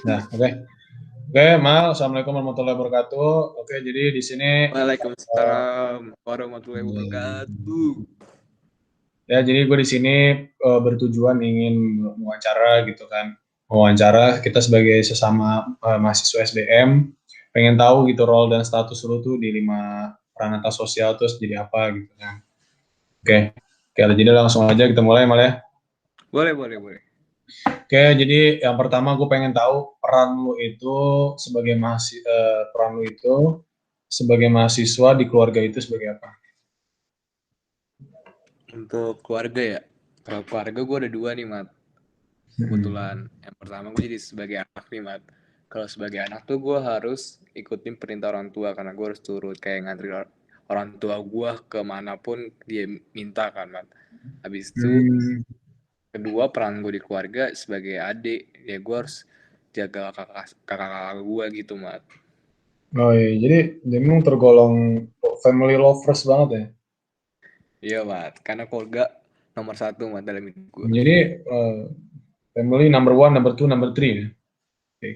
Nah, oke. Oke, Mal, Assalamualaikum warahmatullahi wabarakatuh. Oke, jadi di sini Waalaikumsalam warahmatullahi wabarakatuh. ya, jadi gue di sini bertujuan ingin mewawancara gitu kan. Mewawancara kita sebagai sesama mahasiswa SBM, pengen tahu gitu role dan status lu tuh di 5 peranata sosial terus jadi apa gitu kan. Oke, oke, jadi langsung aja kita mulai Mal ya. Boleh, boleh, boleh. Oke, jadi yang pertama gue pengen tahu peran lu itu sebagai peran lu itu sebagai mahasiswa di keluarga itu sebagai apa? Untuk keluarga ya. Kalau keluarga gue ada dua nih, Mat. Hmm. Kebetulan. Yang pertama gue jadi sebagai anak nih, Mat. Kalau sebagai anak tuh gue harus ikutin perintah orang tua karena gue harus turut kayak ngantri orang tua gue kemanapun dia minta kan, Mat. Habis itu Hmm. kedua peran gue di keluarga sebagai adik ya gue harus jaga kakak gue gitu, Mat. Oh iya, jadi dia memang tergolong family lovers banget ya. Iya, Mat. Karena keluarga nomor satu, Mat, dalam hidup gue. Jadi eh, family number one, number two, number three ya. Oke.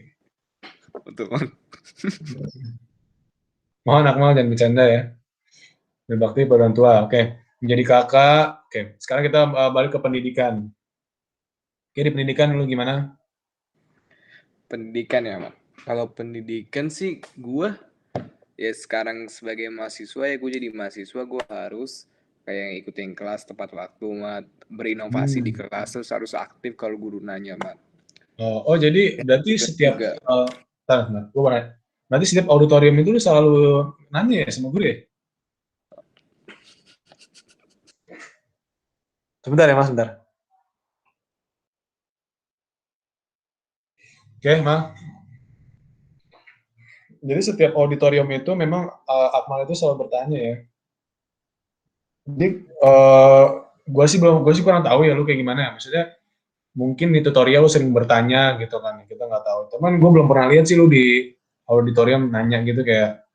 Betul, Mat. Mohon Akmal jangan bercanda ya. Berbakti pada orang tua. Oke. Menjadi kakak. Oke. Sekarang kita balik ke pendidikan. Oke, di pendidikan dulu gimana? Pendidikan ya, Mat. Kalau pendidikan sih gue ya sekarang sebagai mahasiswa ya gue jadi mahasiswa gue harus kayak ikutin kelas tepat waktu, Mat. Berinovasi di Hmm. kelas terus harus aktif kalau guru nanya, Mat. Oh, jadi berarti Tugas setiap juga. gue mau nanya. Berarti setiap auditorium itu lu selalu nanya ya sama guru ya? Sebentar ya Mas, sebentar. Oke, Mas. Jadi setiap auditorium itu memang Akmal itu selalu bertanya ya. Jadi gue sih kurang tahu ya lu kayak gimana ya. Maksudnya mungkin di tutorial lu sering bertanya gitu kan. Kita nggak tahu. Cuman gue belum pernah lihat sih lu di auditorium nanya gitu kayak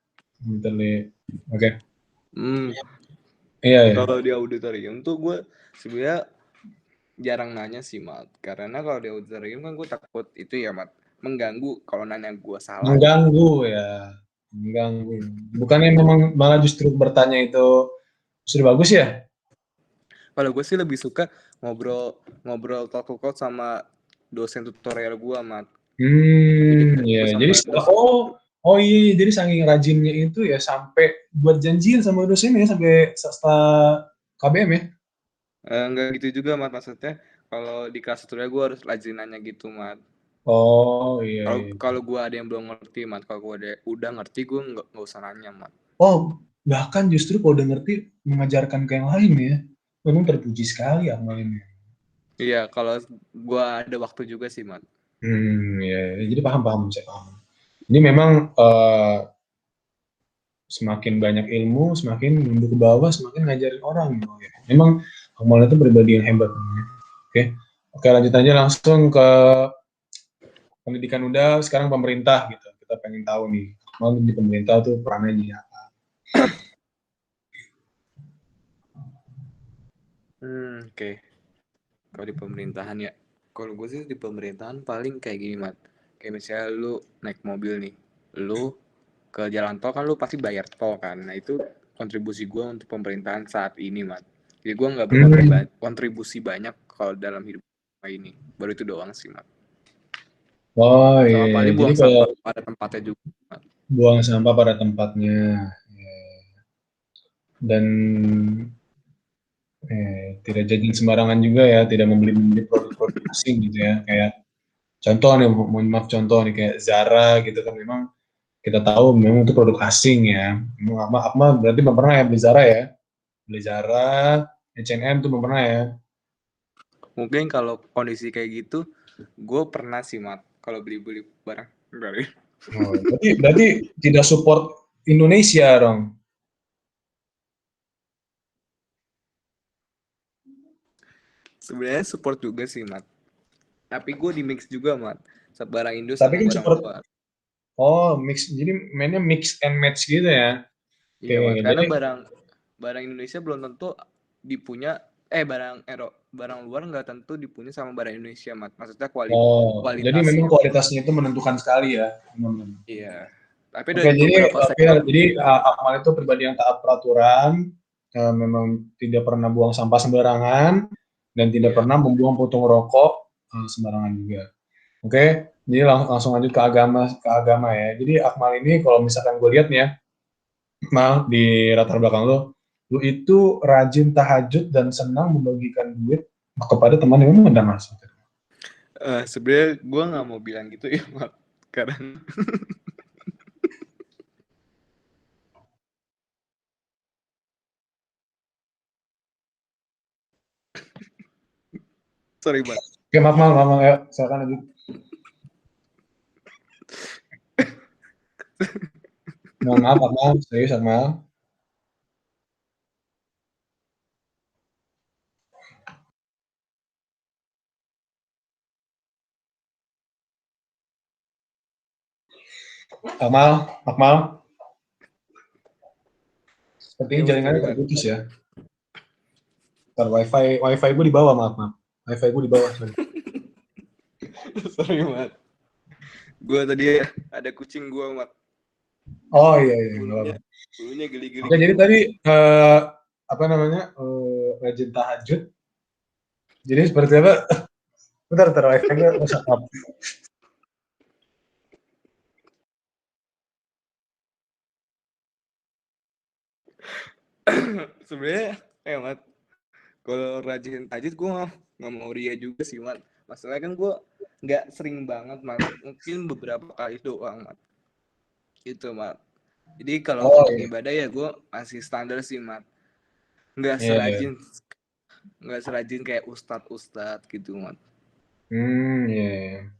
literally. Oke. Hmm, Iya ya. kalau di auditorium tuh gue sebenarnya jarang nanya sih, Mat. Karena kalau di auditorium kan gue takut itu ya, Mat, mengganggu kalau nanya gue salah gitu. Mengganggu ya. Mengganggu. Bukannya memang malah justru bertanya itu sudah bagus ya? Kalau gue sih lebih suka ngobrol ngobrol talk to talk sama dosen tutorial gue, Mat. Jadi Ya. gue Jadi sama dosen oh iya, iya. Jadi saking rajinnya itu ya sampai buat janjian sama dosennya sampai setelah KBM ya. enggak gitu juga, Mat, maksudnya kalau di kelas tutorial gue harus rajin nanya gitu, Mat. Oh iya, Kalau iya. kalau gue ada yang belum ngerti, Mat, kalau gue udah ngerti gue nggak usah nanya, Mat. Oh, bahkan justru kalau udah ngerti mengajarkan ke yang lain ya. Memang terpuji sekali Akmal ini. Iya, kalau gue ada waktu juga sih, Mat. Ya, ya. Jadi paham, paham, saya paham. Ini memang semakin banyak ilmu, semakin nunduk ke bawah, semakin ngajarin orang gitu ya. Memang Akmal itu pribadi yang hebat. Ya. Oke, oke lanjut aja langsung ke pendidikan udah, sekarang pemerintah gitu. Kita pengen tahu nih, Akmal di pemerintah tuh perannya jadi apa? Oke. Kalau di pemerintahan ya, kalau gue sih di pemerintahan paling kayak gini, Mat. Kayak misalnya lu naik mobil nih, lu ke jalan tol kan lu pasti bayar tol kan. Nah itu kontribusi gue untuk pemerintahan saat ini, Mat. Jadi gue nggak Hmm. berkontribusi banyak kalau dalam hidup gue ini. Baru itu doang sih, Mat. Oh Sama iya, paling jadi buang kalau sampah pada tempatnya juga, Mat. buang sampah pada tempatnya. Dan tidak jadi sembarangan juga ya, tidak membeli produk-produk asing gitu ya. Kayak contoh nih, mohon maaf contoh nih kayak Zara gitu kan memang kita tahu memang itu produk asing ya. Memang Akmal berarti belum pernah ya beli Zara ya? Beli Zara, H&M tuh belum pernah ya? Mungkin kalau kondisi kayak gitu, gue pernah sih, Mat. Kalau beli-beli barang dari Oh, berarti tidak support Indonesia dong. sebenarnya support juga sih, Mat. Tapi gue di mix juga, Mat. Barang Indo Tapi sama kan barang support, luar. oh mix, jadi mainnya mix and match gitu ya. Oke, Iya, Mat. Karena jadi barang barang Indonesia belum tentu dipunya barang luar nggak tentu dipunya sama barang Indonesia, Mat. Maksudnya Jadi memang kualitasnya. kualitasnya itu menentukan sekali ya. Iya. Tapi ada Oke, beberapa sektor. jadi Akmal itu pribadi yang taat peraturan, memang tidak pernah buang sampah sembarangan, dan tidak Iya. pernah membuang puntung rokok sembarangan juga. Oke, jadi langsung lanjut ke agama ya. Jadi Akmal ini kalau misalkan gue lihat nih ya, Akmal di latar belakang lu itu rajin tahajud dan senang membagikan duit kepada teman yang memang Mas. Sebenarnya gue nggak mau bilang gitu ya, Mat. Karena sorry, Mat. Oke, maaf ya, silakan lanjut. Mohon maaf, Akmal, serius Akmal. Akmal, sepertinya Iya, Mat, sorry, jaringannya Mat. terputus ya. Ntar wifi gue di bawah, maaf. Wifi gue di bawah, sorry. Sorry, Mat. Gue tadi ada kucing gue, Mat. Oh iya, Bulunya geli-geli Oke, gitu. jadi tadi apa namanya, rajin tahajud. Jadi seperti apa? Bentar, wifi gue rusak. Sebenarnya, Mat, kalau rajin tahajud gue nggak mau ria juga sih, Mat. Masalahnya kan gue nggak sering banget, Mat. Mungkin beberapa kali doang, Mat. Itu, Mat. Jadi kalau Oh untuk iya, ibadah ya gue masih standar sih, Mat. Nggak iya. serajin nggak serajin kayak ustadz gitu, Mat. Iya.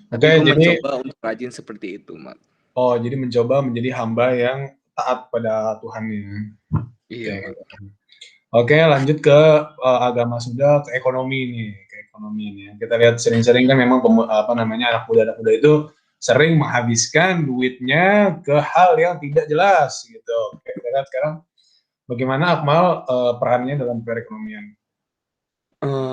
Tapi Oke, gue jadi mencoba untuk rajin seperti itu, Mat. jadi mencoba menjadi hamba yang taat pada Tuhannya. Iya, Oke. Mat. Oke, lanjut ke agama sudah, ke ekonomi nih, Kita lihat sering-sering kan memang apa namanya anak muda itu sering menghabiskan duitnya ke hal yang tidak jelas gitu. Oke, kita lihat sekarang bagaimana Akmal perannya dalam perekonomian.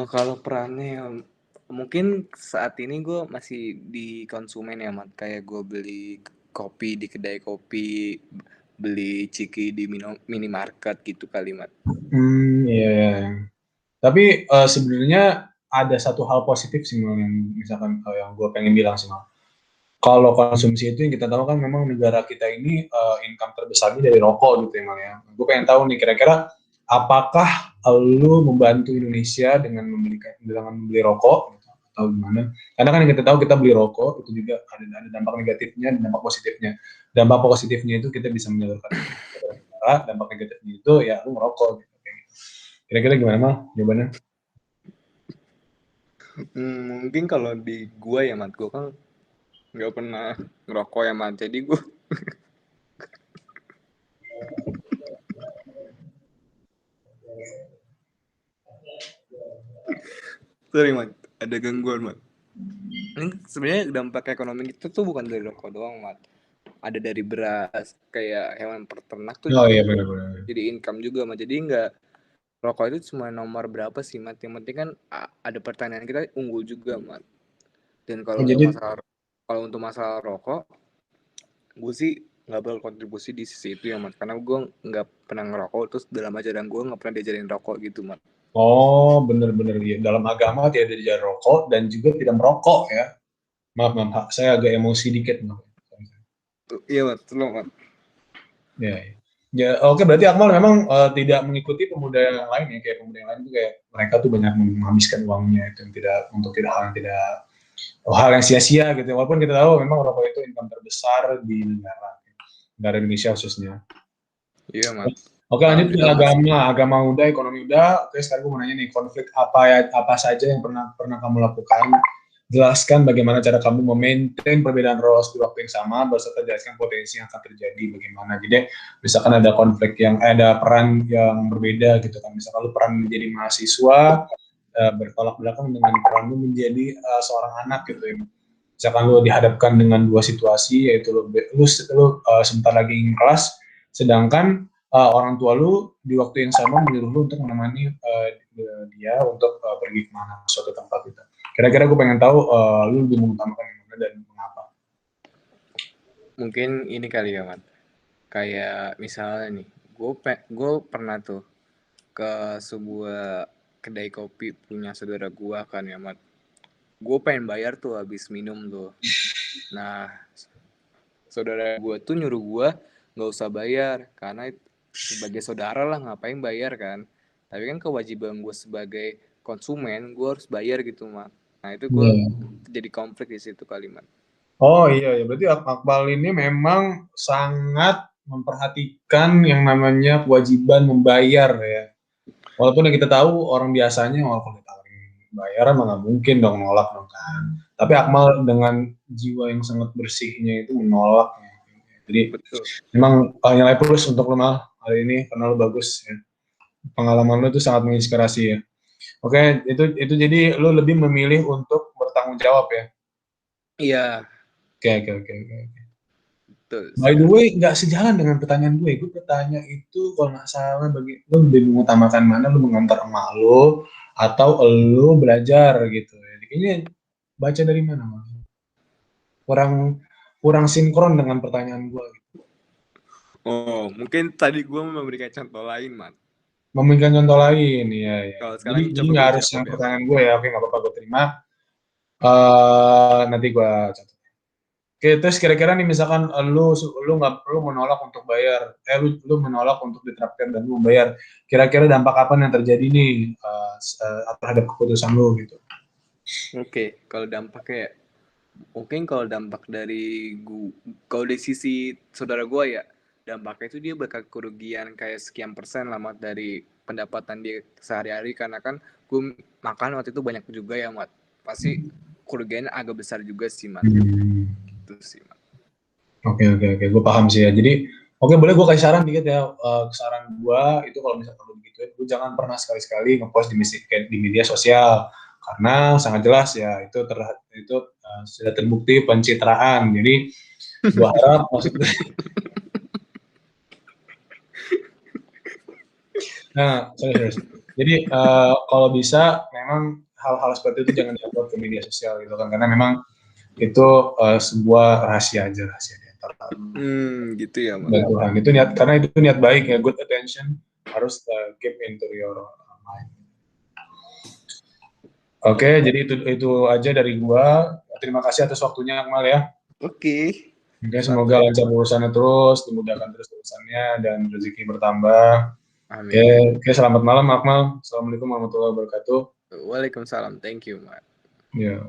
Kalau perannya mungkin saat ini gue masih di konsumen ya, Mat. Kayak gue beli kopi di kedai kopi, beli ciki di minimarket gitu kali, Mat. Iya. Tapi sebenarnya ada satu hal positif sih Mal, yang misalkan yang gue pengen bilang sih Mal. Kalau konsumsi itu yang kita tahu kan memang negara kita ini income terbesarnya dari rokok gitu ya Mal ya. Gue pengen tahu nih kira-kira apakah lu membantu Indonesia dengan membeli rokok gitu, atau gimana? Karena kan yang kita tahu kita beli rokok itu juga ada dampak negatifnya dan dampak positifnya. Dampak positifnya itu kita bisa menyalurkan kepada negara, dampak negatifnya itu ya lu merokok gitu. Kira-kira gimana Mal jawabannya? Mungkin kalau di gue ya, Mat, gue kan nggak pernah ngerokok ya, Mat. Jadi gue sorry, Mat, ada gangguan, Mat. Ini sebenarnya dampak ekonomi itu tuh bukan dari rokok doang, Mat. Ada dari beras, kayak hewan peternak tuh Oh juga iya benar-benar. jadi income juga, Mat. Jadi nggak rokok itu cuma nomor berapa sih, Mat. Yang penting kan ada pertanian kita unggul juga, Mat. Dan Oh, jadi kalau untuk masalah rokok, gue sih nggak berkontribusi di sisi itu ya, Mat. Karena gue nggak pernah ngerokok, terus dalam ajaran gue nggak pernah diajarin rokok gitu, Mat. oh benar-benar ya. Dalam agama tidak diajar rokok dan juga tidak merokok ya. Maaf, saya agak emosi dikit maaf. Iya, Mat. Tolong, Mat. Ya, ya. Ya, oke berarti Akmal memang tidak mengikuti pemuda yang lain ya, kayak pemuda yang lain itu kayak mereka tuh banyak menghabiskan uangnya itu yang tidak untuk tidak hal yang sia-sia gitu. Walaupun kita tahu memang rokok itu income terbesar di negara Indonesia khususnya. Iya, Mat. Oke lanjut ke Alhamdulillah masih. agama udah, ekonomi udah. Oke sekarang gue mau nanya nih konflik apa saja yang pernah kamu lakukan. Jelaskan bagaimana cara kamu memaintain perbedaan roles di waktu yang sama, berserta jelaskan potensi yang akan terjadi bagaimana. Jadi misalkan ada konflik yang ada peran yang berbeda gitu kan. Misalkan lu peran menjadi mahasiswa bertolak belakang dengan peran lu menjadi seorang anak gitu ya. Misalkan lu dihadapkan dengan dua situasi, yaitu lu sebentar lagi ingin kelas, sedangkan orang tua lu di waktu yang sama menyuruh lu untuk dia untuk pergi kemana ke suatu tempat gitu. Kira-kira gue pengen tahu lu lebih mengutamakan yang mana dan mengapa? Mungkin ini kali ya, Mat. Kayak misalnya nih, gue pernah tuh ke sebuah kedai kopi punya saudara gue kan ya, Mat. Gue pengen bayar tuh habis minum tuh. Nah, saudara gue tuh nyuruh gue nggak usah bayar karena sebagai saudara lah ngapain bayar kan. Tapi kan kewajiban gue sebagai konsumen gue harus bayar gitu, Mat. Nah itu gue Iya. jadi konflik di situ kalimat. Oh iya, ya berarti Akmal ini memang sangat memperhatikan yang namanya kewajiban membayar ya. Walaupun yang kita tahu orang biasanya walaupun ditawarin bayaran mah nggak mungkin dong nolak dong kan. Tapi Akmal dengan jiwa yang sangat bersihnya itu menolak. Ya. Jadi Betul. memang nilai plus untuk lo Mal hari ini karena lo bagus ya. Pengalaman lo itu sangat menginspirasi ya. Oke, itu jadi lo lebih memilih untuk bertanggung jawab ya. Iya, Oke. betul By the sekali. way, nggak sejalan dengan pertanyaan gue. Gue bertanya itu kalau nggak salah bagi lo lebih mengutamakan mana lo mengantar emak lo atau lo belajar gitu. Jadi kayaknya baca dari mana Mal? Kurang kurang sinkron dengan pertanyaan gue. Gitu. Oh, mungkin tadi gue memberikan contoh lain, Mat. Memberikan contoh lain, ya. Kalau sekarang Jadi coba nggak gue harus jawab yang ya. pertanyaan gue ya. Oke, nggak apa-apa gue terima. Nanti gue catat. Oke, terus kira-kira nih misalkan lu nggak perlu menolak untuk bayar, lu menolak untuk diterapkan dan lu membayar. Kira-kira dampak apa yang terjadi nih terhadap keputusan lu gitu? Oke, kalau dampaknya mungkin kalau dampak dari kalau dari sisi saudara gue ya, dampaknya itu dia bakal kerugian kayak sekian persen lah, Mat, dari pendapatan dia sehari-hari karena kan gue makan waktu itu banyak juga ya, Mat. Pasti kerugiannya agak besar juga sih, Mat. Hmm. Itu sih, Mat. Oke, gue paham sih ya. Jadi, oke boleh gue kasih saran dikit ya. Saran gue itu kalau misalkan lu begitu, lu jangan pernah sekali-sekali ngepost di media sosial karena sangat jelas ya itu sudah terbukti pencitraan. Jadi, gue harap maksud Nah, serius. Jadi kalau bisa memang hal-hal seperti itu jangan diupload ke media sosial gitu kan karena memang itu sebuah rahasia di antara lu Gitu ya, Mat. dan Tuhan. Itu niat karena itu niat baik ya, good attention harus keep into your mind. Oke, jadi itu aja dari gua. Terima kasih atas waktunya Akmal ya. Oke. Oke, semoga Santai. lancar urusannya terus, dimudahkan terus urusannya dan rezeki bertambah. Oke, Amin. oke, selamat malam Akmal. Assalamualaikum warahmatullahi wabarakatuh. Waalaikumsalam. Thank you, Mat. Ya.